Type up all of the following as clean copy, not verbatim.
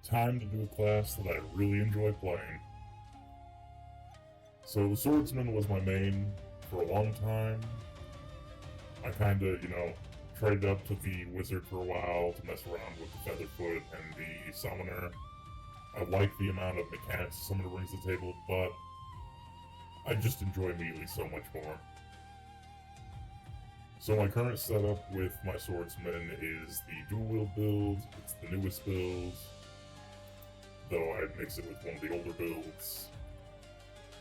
time to do a class that I really enjoy playing. So the swordsman was my main for a long time. I kinda, traded up to the wizard for a while to mess around with the featherfoot and the summoner. I like the amount of mechanics the summoner brings to the table, but I just enjoy melee so much more. So my current setup with my swordsman is the dual wield build. It's the newest build, though I'd mix it with one of the older builds.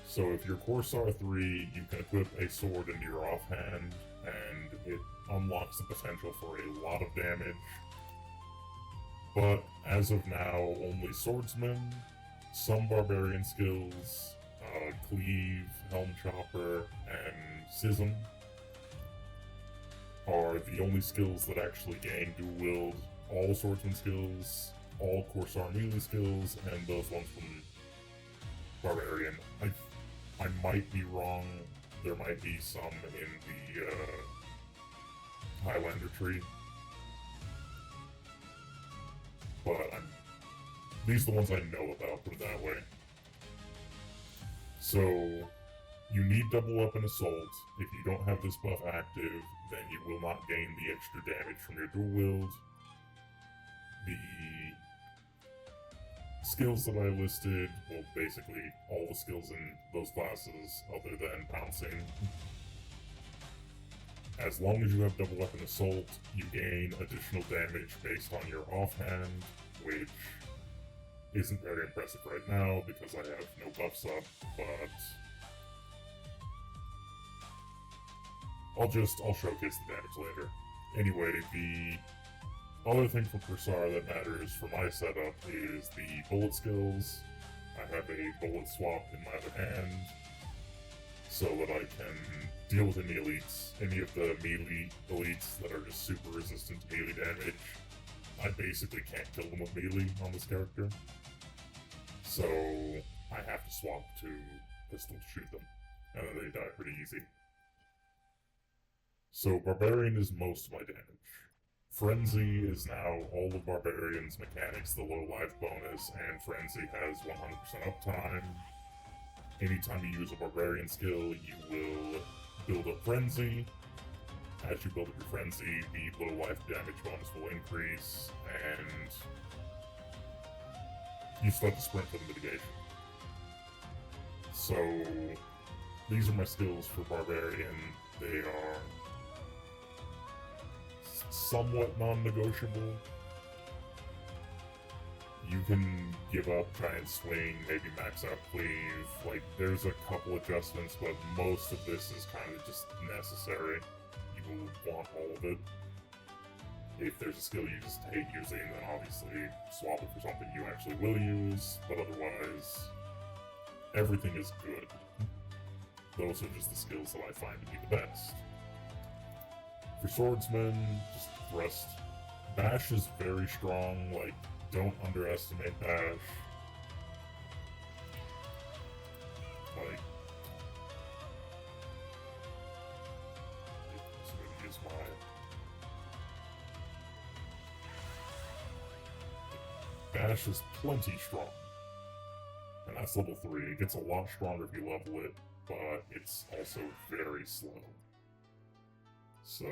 So if you're Corsair 3, you can equip a sword into your offhand, and it unlocks the potential for a lot of damage. But as of now, only swordsman, some barbarian skills, cleave, helm chopper, and schism are the only skills that actually gain dual wield. All swordsman skills, all Corsair melee skills, and those ones from barbarian. I might be wrong. There might be some in the Highlander tree, but these are the ones I know about, put it that way. So, you need double up and assault. If you don't have this buff active, then you will not gain the extra damage from your dual wield. The skills that I listed, well, basically all the skills in those classes other than pouncing. As long as you have double weapon assault, you gain additional damage based on your offhand, which isn't very impressive right now because I have no buffs up, but I'll showcase the damage later. Anyway, the other thing from Corsair that matters for my setup is the bullet skills. I have a bullet swap in my other hand, so that I can deal with any elites, any of the melee elites that are just super resistant to melee damage. I basically can't kill them with melee on this character, so I have to swap to pistol to shoot them, and then they die pretty easy. So Barbarian is most of my damage. Frenzy is now all of Barbarian's mechanics, the low life bonus, and Frenzy has 100% uptime. Anytime you use a Barbarian skill, you will build up Frenzy. As you build up your Frenzy, the low life damage bonus will increase, and you still have to sprint for the mitigation. So, these are my skills for Barbarian. They are somewhat non-negotiable. You can give up, try and swing, maybe max out cleave. Like, there's a couple adjustments, but most of this is kind of just necessary. You will want all of it. If there's a skill you just hate using, then obviously swap it for something you actually will use, but otherwise, everything is good. Those are just the skills that I find to be the best. For swordsman, just thrust. Bash is very strong, like, don't underestimate Bash. Like, I'm going to use my... Bash is plenty strong. And that's level 3. It gets a lot stronger if you level it, but it's also very slow. So,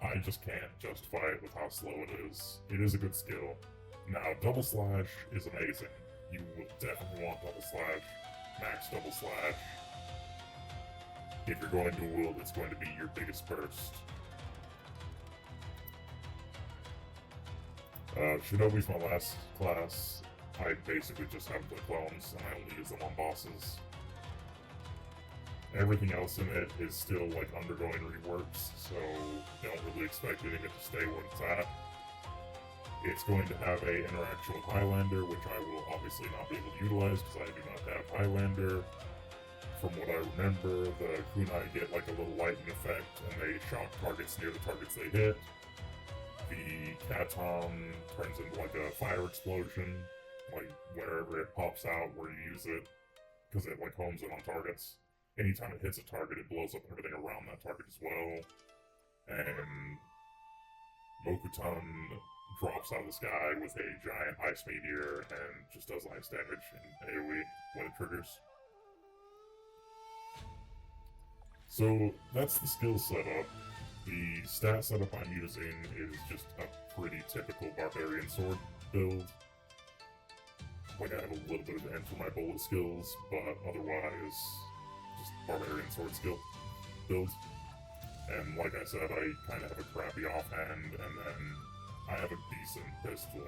I just can't justify it with how slow it is. It is a good skill. Now, double slash is amazing. You will definitely want double slash, max double slash. If you're going to wield, it's going to be your biggest burst. Shinobi's my last class. I basically just have the clones, and I only use them on bosses. Everything else in it is still, like, undergoing reworks, so don't really expect any of it to stay where it's at. It's going to have a interaction with Highlander, which I will obviously not be able to utilize because I do not have Highlander. From what I remember, the kunai get, like, a little lightning effect, and they shock targets near the targets they hit. The katon turns into, like, a fire explosion, like, wherever it pops out where you use it, because it, like, homes in on targets. Anytime it hits a target, it blows up everything around that target as well. And Mokutan, drops out of the sky with a giant ice meteor and just does ice damage in AoE when it triggers. So that's the skill setup. The stat setup I'm using is just a pretty typical barbarian sword build. Like, I have a little bit of end for my bullet skills, but otherwise, just barbarian sword skill build. And like I said, I kind of have a crappy offhand, and then I have a decent pistol.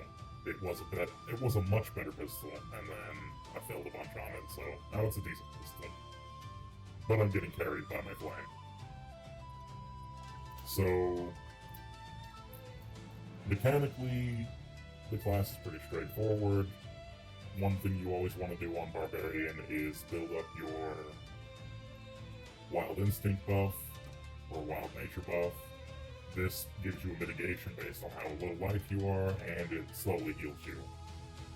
It was a much better pistol, and then I failed a bunch on it, so now it's a decent pistol. But I'm getting carried by my flame. So, mechanically, the class is pretty straightforward. One thing you always want to do on Barbarian is build up your Wild Instinct buff, or Wild Nature buff. This gives you a mitigation based on how low life you are, and it slowly heals you.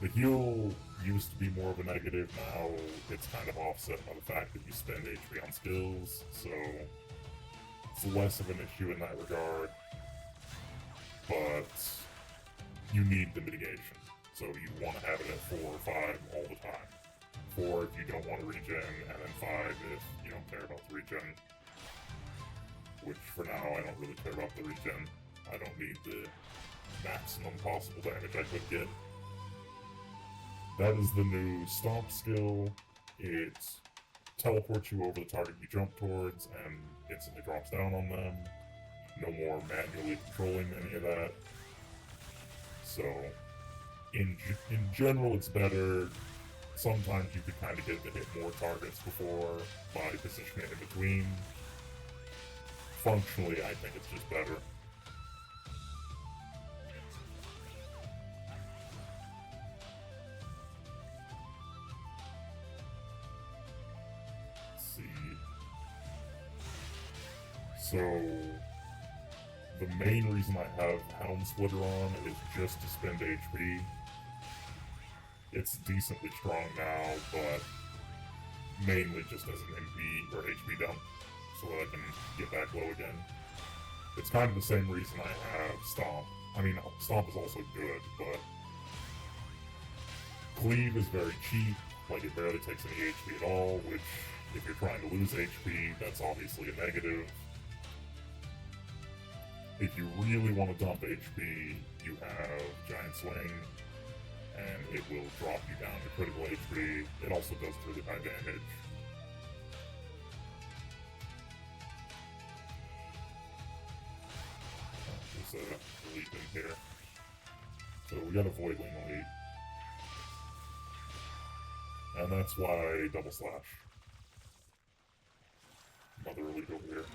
The heal used to be more of a negative, now it's kind of offset by the fact that you spend HP on skills, so it's less of an issue in that regard, but you need the mitigation. So you want to have it at 4 or 5 all the time. 4 if you don't want to regen, and then 5 if you don't care about the regen. Which for now, I don't really care about the regen. I don't need the maximum possible damage I could get. That is the new Stomp skill. It teleports you over the target you jump towards and instantly drops down on them. No more manually controlling any of that. So, in general, it's better. Sometimes you could kind of get to hit more targets before by positioning in between. Functionally, I think it's just better. Let's see. So, the main reason I have Helm Splitter on is just to spend HP. It's decently strong now, but mainly just as an MP or HP dump, so that I can get back low again. It's kind of the same reason I have Stomp. I mean, Stomp is also good, but Cleave is very cheap, like it barely takes any HP at all, which, if you're trying to lose HP, that's obviously a negative. If you really want to dump HP, you have Giant Swing, and it will drop you down to critical HP. It also does really high damage. There's a leap in here. So we got a Voidling elite. And that's why double slash. Another elite over here.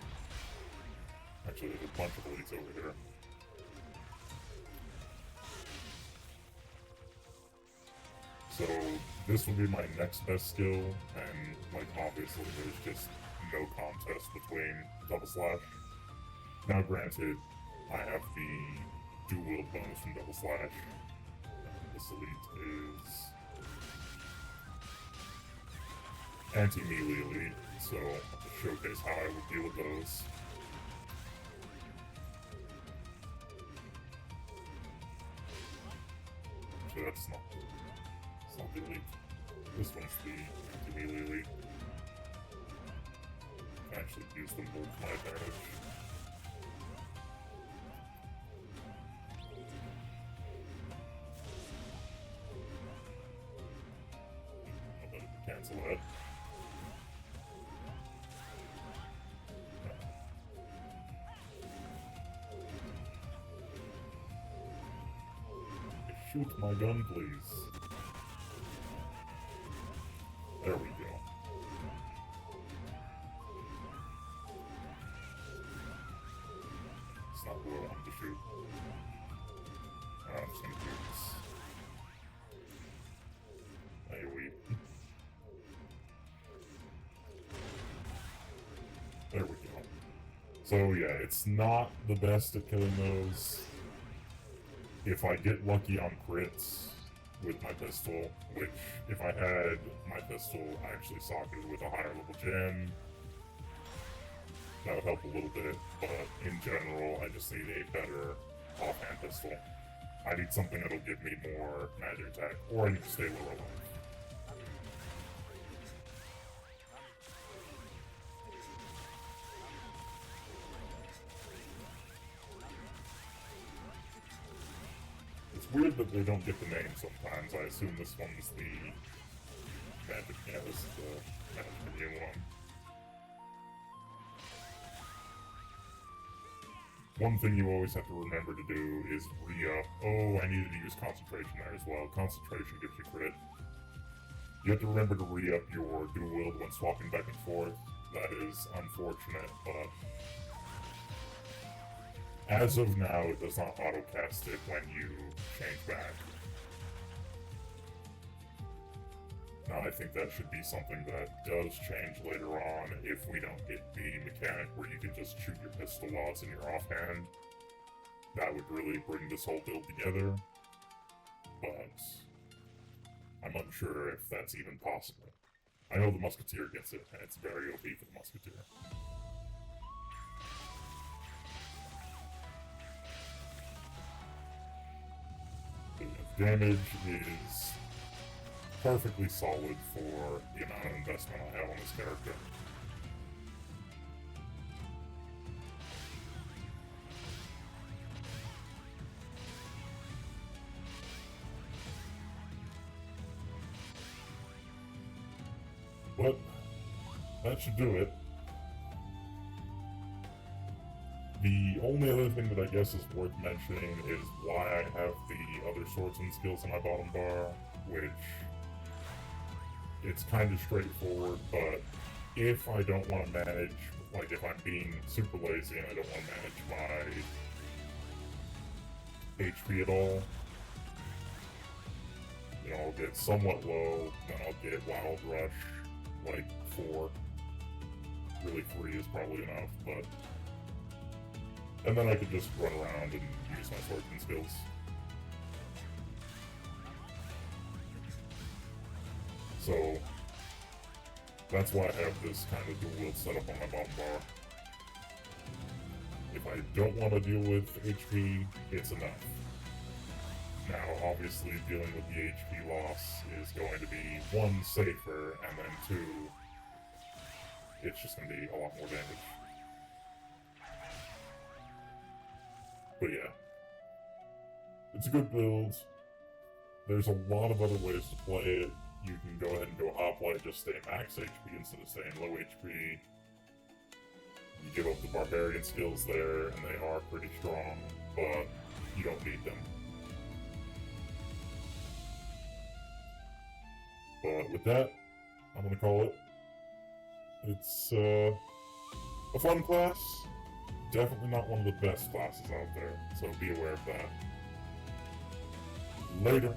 Actually, there's a bunch of elites over here. So this will be my next best skill, and like obviously there's just no contest between double slash. Now granted, I have the dual wield bonus from double slash. This elite is anti-melee elite, so I'll just showcase how I would deal with those. So that's not the elite. This one's the anti-melee elite. I can actually use them both to my advantage. I'll let it cancel that. Shoot my gun, please. There we go. It's not who I wanted to shoot. I'm just gonna do this. AoE. There we go. So yeah, it's not the best at killing those. If I get lucky on crits with my pistol, which if I had my pistol actually socketed with a higher level gem, that would help a little bit, but in general, I just need a better offhand pistol. I need something that'll give me more magic attack, or I need to stay lower life. It's weird that they don't get the name sometimes. I assume this one's the magic, yeah, this is the magic immune one. One thing you always have to remember to do is re-up. Oh, I needed to use concentration there as well. Concentration gives you crit. You have to remember to re-up your dual wield when swapping back and forth. That is unfortunate, but as of now, it does not auto-cast it when you change back. Now, I think that should be something that does change later on if we don't get the mechanic where you can just shoot your pistol while it's in your offhand. That would really bring this whole build together, but I'm unsure if that's even possible. I know the Musketeer gets it, and it's very OP for the Musketeer. The damage is perfectly solid for the amount of investment I have on this character. But that should do it. The only other thing that I guess is worth mentioning is why I have the other swordsman skills in my bottom bar, which it's kind of straightforward, but if I don't want to manage, like if I'm being super lazy and I don't want to manage my HP at all, you know, I'll get somewhat low, then I'll get Wild Rush, like 4. Really 3 is probably enough, but... And then I could just run around and use my swordsman skills. So, that's why I have this kind of dual wield setup on my bottom bar. If I don't want to deal with HP, it's enough. Now, obviously, dealing with the HP loss is going to be, 1, safer, and then 2, it's just going to be a lot more damage. But yeah, it's a good build. There's a lot of other ways to play it. You can go ahead and go hoplite, just stay max HP instead of staying low HP. You give up the barbarian skills there, and they are pretty strong, but you don't need them. But with that, I'm gonna call it. It's a fun class. Definitely not one of the best classes out there, so be aware of that. Later.